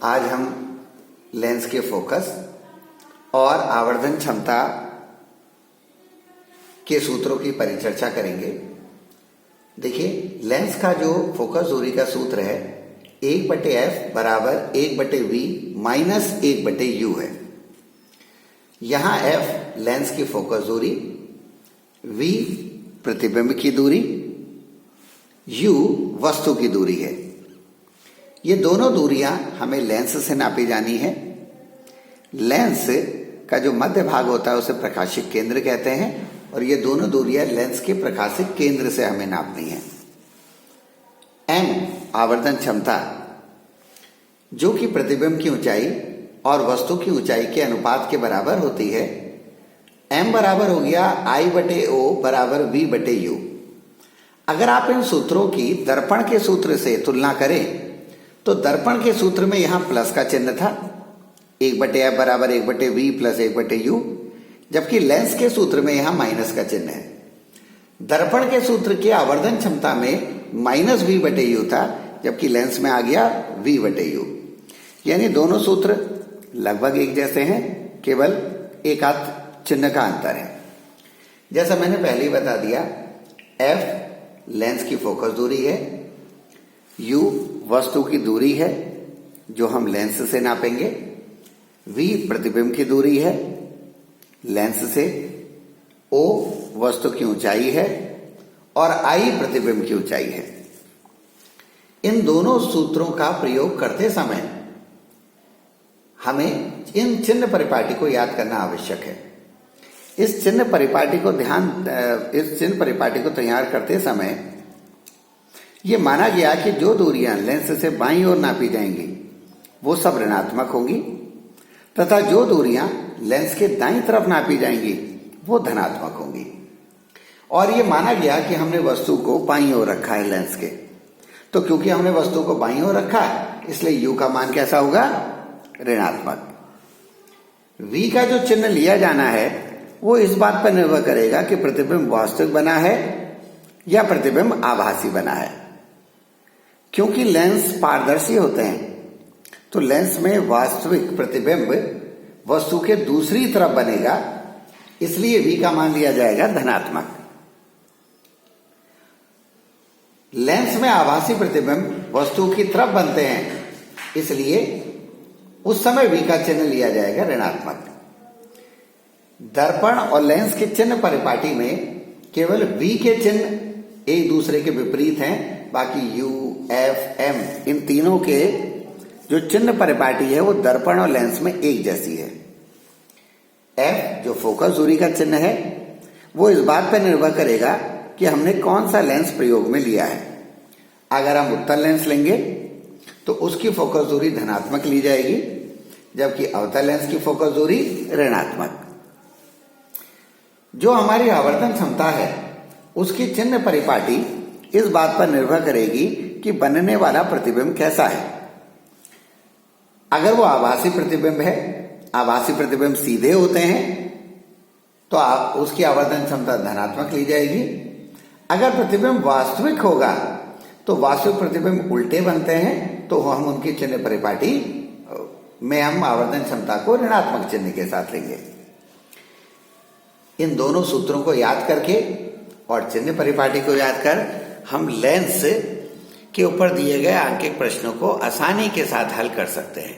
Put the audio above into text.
आज हम लेंस के फोकस और आवर्धन क्षमता के सूत्रों की परिचर्चा करेंगे। देखिए, लेंस का जो फोकस दूरी का सूत्र है 1/f बराबर 1/v माइनस 1/u है। यहां f लेंस की फोकस दूरी, v प्रतिबिंब की दूरी, u वस्तु की दूरी है। ये दोनों दूरियां हमें लेंस से नापी जानी है। लेंस का जो मध्य भाग होता है उसे प्रकाशिक केंद्र कहते हैं और ये दोनों दूरियां लेंस के प्रकाशिक केंद्र से हमें नापनी है। m आवर्धन क्षमता, जो कि प्रतिबिंब की ऊंचाई और वस्तु की ऊंचाई के अनुपात के बराबर होती है। m बराबर हो गया I/O बराबर V/U। अगर आप इन सूत्रों की दर्पण के सूत्र से तुलना करें तो दर्पण के सूत्र में यहां प्लस का चिन्ह था, 1/f बराबर 1/v प्लस 1/u, जबकि लेंस के सूत्र में यहां माइनस का चिन्ह है। दर्पण के सूत्र की आवर्धन क्षमता में माइनस v/u था, जबकि लेंस में आ गया v/u। यानी दोनों सूत्र लगभग एक जैसे हैं, केवल एक आध चिन्ह का अंतर है। जैसा मैंने पहले ही बता दिया, f लेंस की फोकस दूरी है, u वस्तु की दूरी है जो हम लेंस से नापेंगे, v प्रतिबिंब की दूरी है लेंस से, o वस्तु की ऊंचाई है और I प्रतिबिंब की ऊंचाई है। इन दोनों सूत्रों का प्रयोग करते समय हमें इन चिन्ह परिपाटी को याद करना आवश्यक है। इस चिन्ह परिपाटी को तैयार करते समय ये माना गया कि जो दूरियां लेंस से बाईं ओर नापी जाएंगी वो सब ऋणात्मक होंगी तथा जो दूरियां लेंस के दाईं तरफ नापी जाएंगी वो धनात्मक होंगी। और ये माना गया कि हमने वस्तु को बाईं ओर रखा है लेंस के, तो क्योंकि हमने वस्तु को बाईं ओर रखा है इसलिए u का मान कैसा होगा? ऋणात्मक। v का जो चिन्ह लिया जाना है वो इस बात पर निर्भर करेगा कि प्रतिबिंब वास्तविक बना है या प्रतिबिंब आभासी बना है। क्योंकि लेंस पारदर्शी होते हैं तो लेंस में वास्तविक प्रतिबिंब वस्तु के दूसरी तरफ बनेगा, इसलिए v का मान लिया जाएगा धनात्मक। लेंस में आभासी प्रतिबिंब वस्तु की तरफ बनते हैं, इसलिए उस समय v का चिन्ह लिया जाएगा ऋणात्मक। दर्पण और लेंस के चिन्ह परिपाटी में केवल v के चिन्ह एक दूसरे के विपरीत हैं, बाकी u, f, m इन तीनों के जो चिन्ह परिपाटी है वो दर्पण और लेंस में एक जैसी है। f जो फोकस दूरी का चिन्ह है वो इस बात पर निर्भर करेगा कि हमने कौन सा लेंस प्रयोग में लिया है। अगर हम उत्तल लेंस लेंगे तो उसकी फोकस दूरी धनात्मक ली जाएगी, जबकि अवतल लेंस की फोकस दूरी ऋणात्मक। जो हमारी आवर्धन क्षमता है उसकी चिन्ह परिपाटी इस बात पर निर्भर करेगी कि बनने वाला प्रतिबिंब कैसा है। अगर वो आभासी प्रतिबिंब है, आभासी प्रतिबिंब सीधे होते हैं तो आप उसकी आवर्धन क्षमता धनात्मक ली जाएगी। अगर प्रतिबिंब वास्तविक होगा तो वास्तविक प्रतिबिंब उल्टे बनते हैं तो हम उनकी चिन्ह परिपाटी में हम आवर्धन क्षमता को ऋणात्मक चिन्ह के साथ लेंगे। इन दोनों सूत्रों को याद करके और चिन्ह परिपाटी को याद कर हम लेंस के ऊपर दिए गए आंकिक प्रश्नों को आसानी के साथ हल कर सकते हैं।